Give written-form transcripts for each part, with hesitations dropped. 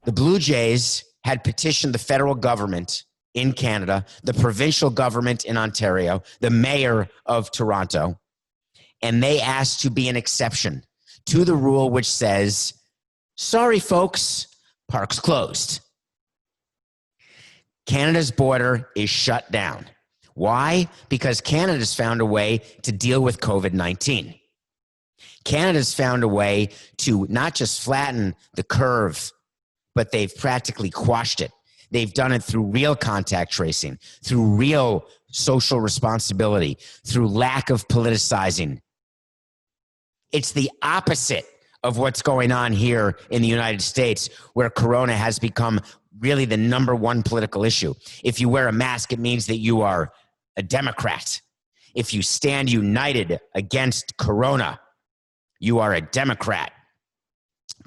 The Blue Jays had petitioned the federal government in Canada, the provincial government in Ontario, the mayor of Toronto, and they asked to be an exception to the rule which says, sorry, folks, park's closed. Canada's border is shut down. Why? Because Canada's found a way to deal with COVID-19. Canada's found a way to not just flatten the curve, but they've practically quashed it. They've done it through real contact tracing, through real social responsibility, through lack of politicizing. It's the opposite of what's going on here in the United States, where Corona has become really the number one political issue. If you wear a mask, it means that you are a Democrat. If you stand united against Corona, you are a Democrat.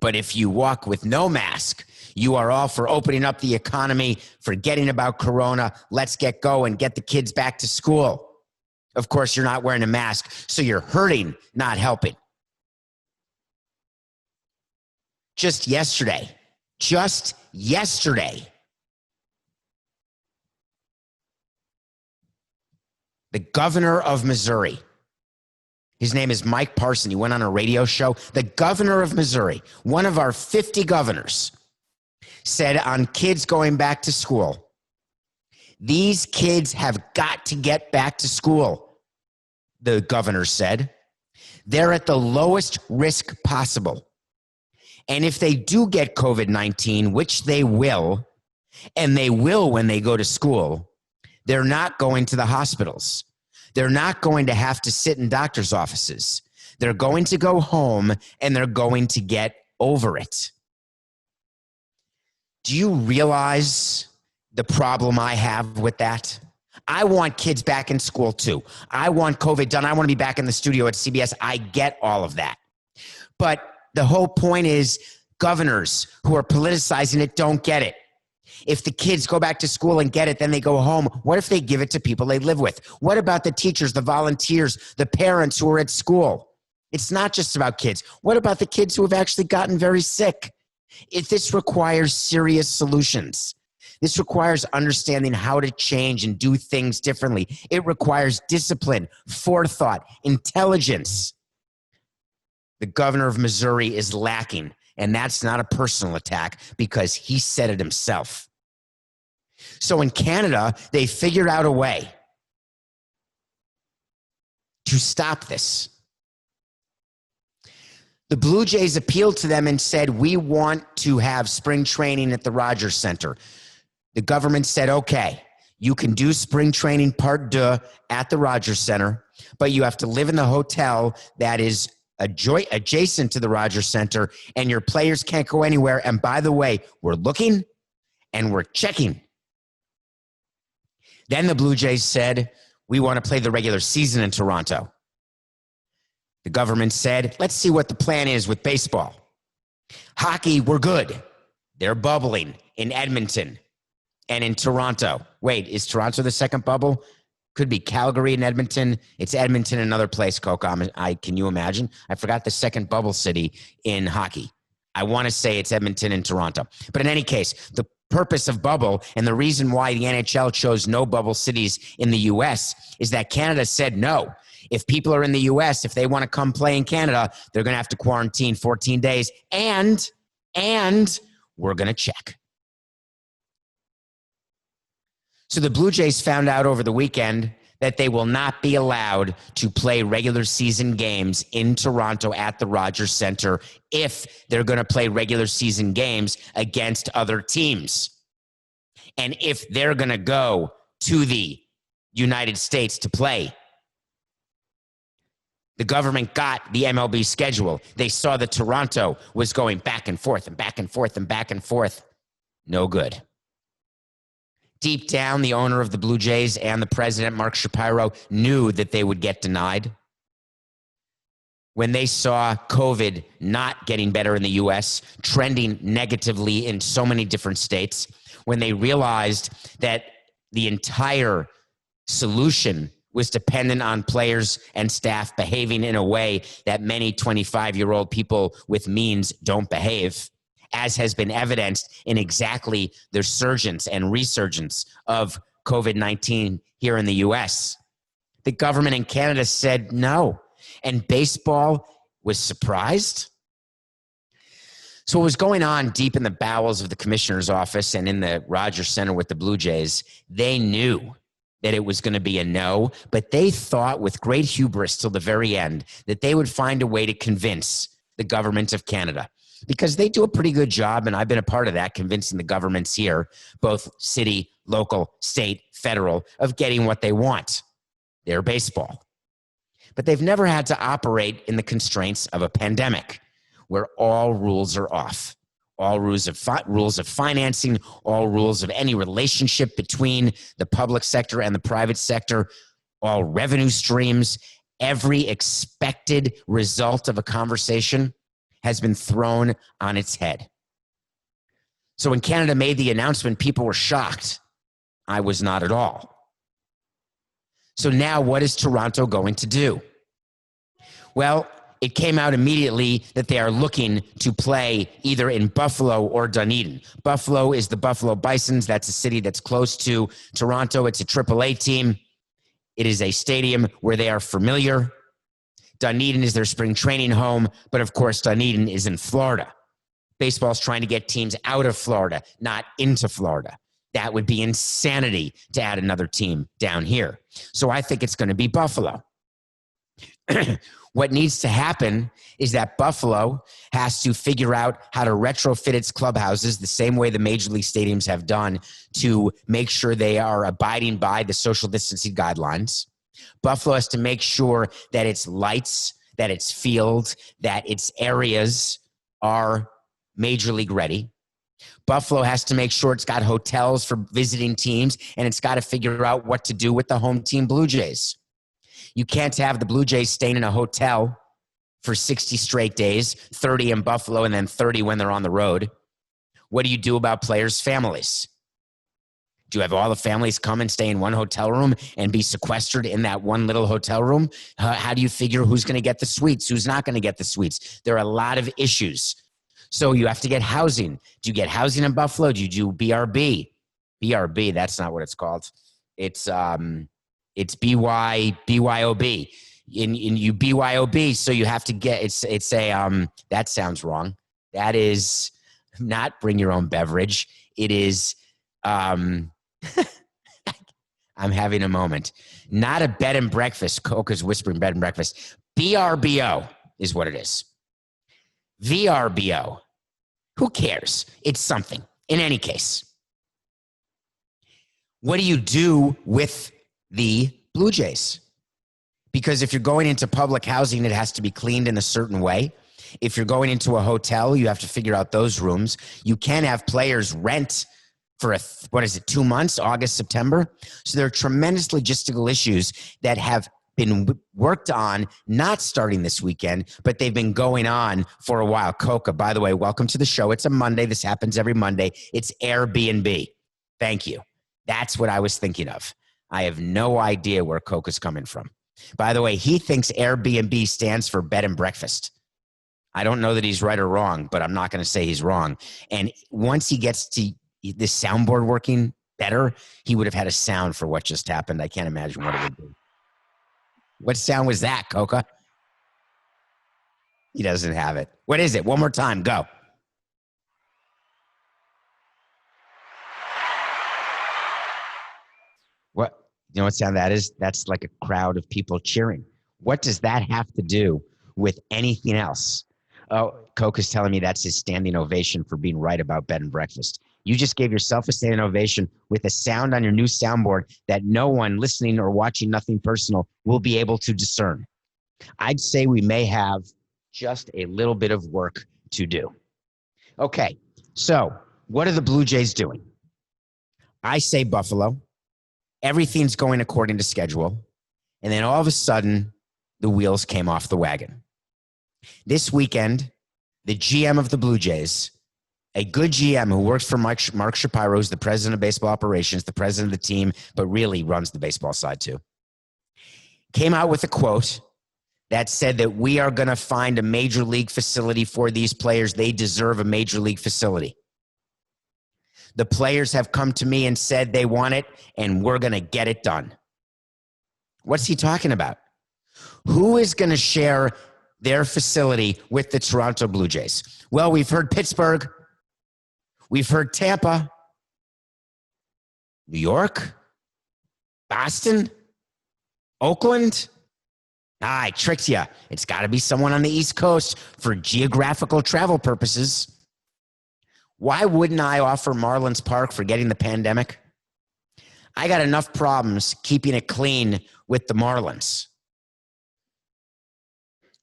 But if you walk with no mask, you are all for opening up the economy, forgetting about Corona. Let's get going, get the kids back to school. Of course, you're not wearing a mask, so you're hurting, not helping. Just yesterday, the governor of Missouri, his name is Mike Parson. He went on a radio show. The governor of Missouri, one of our 50 governors, said on kids going back to school, these kids have got to get back to school, the governor said. They're at the lowest risk possible. And if they do get COVID-19, which they will, and they will when they go to school, they're not going to the hospitals. They're not going to have to sit in doctor's offices. They're going to go home and they're going to get over it. Do you realize the problem I have with that? I want kids back in school too. I want COVID done. I want to be back in the studio at CBS. I get all of that. But the whole point is governors who are politicizing it don't get it. If the kids go back to school and get it, then they go home. What if they give it to people they live with? What about the teachers, the volunteers, the parents who are at school? It's not just about kids. What about the kids who have actually gotten very sick? This requires serious solutions. This requires understanding how to change and do things differently. It requires discipline, forethought, intelligence. The governor of Missouri is lacking, and that's not a personal attack because he said it himself. So in Canada, they figured out a way to stop this. The Blue Jays appealed to them and said, we want to have spring training at the Rogers Center. The government said, okay, you can do spring training part deux at the Rogers Center, but you have to live in the hotel that is adjacent to the Rogers Center, and your players can't go anywhere. And by the way, we're looking and we're checking. Then the Blue Jays said, we want to play the regular season in Toronto. The government said, let's see what the plan is with baseball. Hockey, we're good. They're bubbling in Edmonton and in Toronto. Wait, is Toronto the second bubble? Could be Calgary and Edmonton. It's Edmonton, another place, Coco. Can you imagine? I forgot the second bubble city in hockey. I want to say it's Edmonton and Toronto. But in any case, the purpose of bubble and the reason why the NHL chose no bubble cities in the U.S. is that Canada said no. If people are in the U.S., if they want to come play in Canada, they're going to have to quarantine 14 days, and we're going to check. So the Blue Jays found out over the weekend that they will not be allowed to play regular season games in Toronto at the Rogers Center if they're going to play regular season games against other teams. And if they're going to go to the United States to play. The government got the MLB schedule. They saw that Toronto was going back and forth and back and forth and back and forth. No good. Deep down, the owner of the Blue Jays and the president, Mark Shapiro, knew that they would get denied. When they saw COVID not getting better in the U.S., trending negatively in so many different states, when they realized that the entire solution was dependent on players and staff behaving in a way that many 25-year-old people with means don't behave, as has been evidenced in exactly the surgence and resurgence of COVID-19 here in the US. The government in Canada said no, and baseball was surprised. So what was going on deep in the bowels of the commissioner's office and in the Rogers Center with the Blue Jays, they knew that it was going to be a no, but they thought with great hubris till the very end that they would find a way to convince the government of Canada, because they do a pretty good job, and I've been a part of that, convincing the governments here, both city, local, state, federal, of getting what they want, their baseball. But they've never had to operate in the constraints of a pandemic, where all rules are off. All rules of financing, all rules of any relationship between the public sector and the private sector, all revenue streams, every expected result of a conversation has been thrown on its head. So when Canada made the announcement, people were shocked. I was not at all. So now what is Toronto going to do? Well, it came out immediately that they are looking to play either in Buffalo or Dunedin. Buffalo is the Buffalo Bisons. That's a city that's close to Toronto. It's a AAA team. It is a stadium where they are familiar. Dunedin is their spring training home, but of course, Dunedin is in Florida. Baseball's trying to get teams out of Florida, not into Florida. That would be insanity to add another team down here. So I think it's going to be Buffalo. What needs to happen is that Buffalo has to figure out how to retrofit its clubhouses the same way the major league stadiums have done to make sure they are abiding by the social distancing guidelines. Buffalo has to make sure that its lights, that its field, that its areas are major league ready. Buffalo has to make sure it's got hotels for visiting teams, and it's got to figure out what to do with the home team Blue Jays. You can't have the Blue Jays staying in a hotel for 60 straight days, 30 in Buffalo and then 30 when they're on the road. What do you do about players' families? Do you have all the families come and stay in one hotel room and be sequestered in that one little hotel room? How do you figure who's going to get the suites, who's not going to get the suites? There are a lot of issues. So you have to get housing. Do you get housing in Buffalo? Do you do BRB? BRB, that's not what it's called. It's BYOB. In you BYOB, so you have to get that sounds wrong. That is not bring your own beverage. It is I'm having a moment. Not a bed and breakfast. Coca's whispering bed and breakfast. BRBO is what it is. VRBO. Who cares? It's something. In any case, what do you do with the Blue Jays? Because if you're going into public housing, it has to be cleaned in a certain way. If you're going into a hotel, you have to figure out those rooms. You can't have players rent for 2 months, August, September. So there are tremendous logistical issues that have been worked on, not starting this weekend, but they've been going on for a while. Coca, by the way, welcome to the show. It's a Monday. This happens every Monday. It's Airbnb. Thank you. That's what I was thinking of. I have no idea where Coca's coming from. By the way, he thinks Airbnb stands for bed and breakfast. I don't know that he's right or wrong, but I'm not going to say he's wrong. And once he gets to this soundboard working better, he would have had a sound for what just happened. I can't imagine what it would be. What sound was that, Coca? He doesn't have it. What is it? One more time. Go. What? You know what sound that is? That's like a crowd of people cheering. What does that have to do with anything else? Oh, Coca's telling me that's his standing ovation for being right about bed and breakfast. You just gave yourself a standing ovation with a sound on your new soundboard that no one listening or watching Nothing Personal will be able to discern. I'd say we may have just a little bit of work to do. Okay, so what are the Blue Jays doing? I say Buffalo. Everything's going according to schedule. And then all of a sudden, the wheels came off the wagon. This weekend, the GM of the Blue Jays, a good GM who works for Mark Shapiro, who's the president of baseball operations, the president of the team, but really runs the baseball side too, came out with a quote that said that we are going to find a major league facility for these players. They deserve a major league facility. The players have come to me and said they want it, and we're going to get it done. What's he talking about? Who is going to share their facility with the Toronto Blue Jays? Well, we've heard Pittsburgh. We've heard Tampa. New York? Boston? Oakland? I tricked you. It's got to be someone on the East Coast for geographical travel purposes. Why wouldn't I offer Marlins Park forgetting the pandemic? I got enough problems keeping it clean with the Marlins.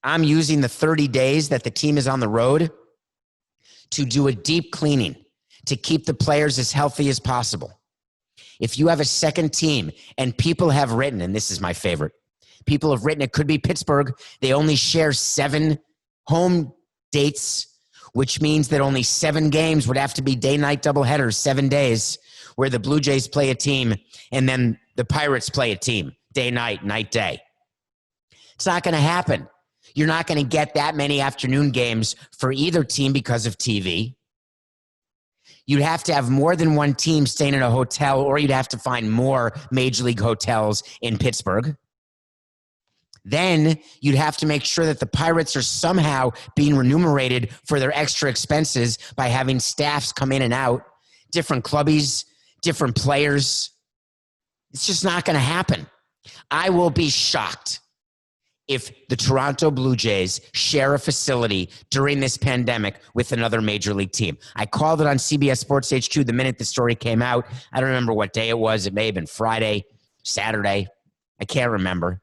I'm using the 30 days that the team is on the road to do a deep cleaning to keep the players as healthy as possible. If you have a second team, and people have written, and this is my favorite, people have written, it could be Pittsburgh, they only share 7 home dates, which means that only 7 games would have to be day-night doubleheaders, 7 days, where the Blue Jays play a team, and then the Pirates play a team, day-night, night-day. It's not going to happen. You're not going to get that many afternoon games for either team because of TV. You'd have to have more than one team staying in a hotel, or you'd have to find more major league hotels in Pittsburgh. Then you'd have to make sure that the Pirates are somehow being remunerated for their extra expenses by having staffs come in and out, different clubbies, different players. It's just not going to happen. I will be shocked if the Toronto Blue Jays share a facility during this pandemic with another major league team. I called it on CBS Sports HQ the minute the story came out. I don't remember what day it was. It may have been Friday, Saturday. I can't remember.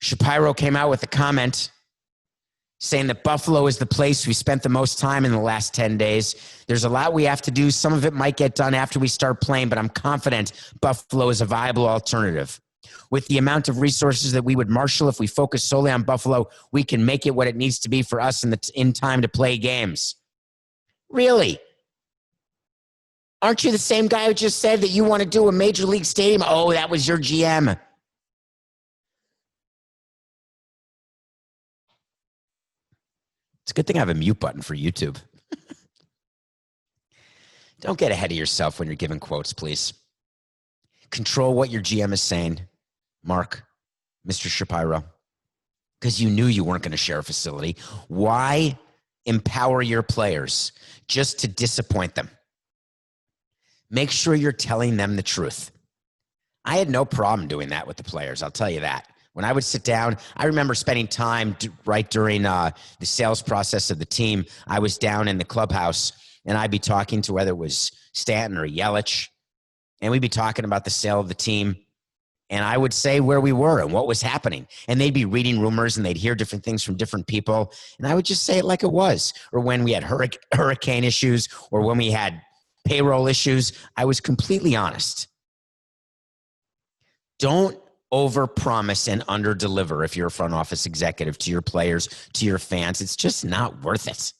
Shapiro came out with a comment saying that Buffalo is the place we spent the most time in the last 10 days. There's a lot we have to do. Some of it might get done after we start playing, but I'm confident Buffalo is a viable alternative. With the amount of resources that we would marshal if we focus solely on Buffalo, we can make it what it needs to be for us in time to play games. Really? Aren't you the same guy who just said that you want to do a major league stadium? Oh, that was your GM. It's a good thing I have a mute button for YouTube. Don't get ahead of yourself when you're giving quotes, please. Control what your GM is saying, Mark, Mr. Shapiro, because you knew you weren't going to share a facility. Why empower your players just to disappoint them? Make sure you're telling them the truth. I had no problem doing that with the players, I'll tell you that. When I would sit down, I remember spending time right during the sales process of the team. I was down in the clubhouse, and I'd be talking to whether it was Stanton or Yelich, and we'd be talking about the sale of the team. And I would say where we were and what was happening. And they'd be reading rumors and they'd hear different things from different people. And I would just say it like it was. Or when we had hurricane issues or when we had payroll issues, I was completely honest. Don't overpromise and underdeliver if you're a front office executive to your players, to your fans. It's just not worth it.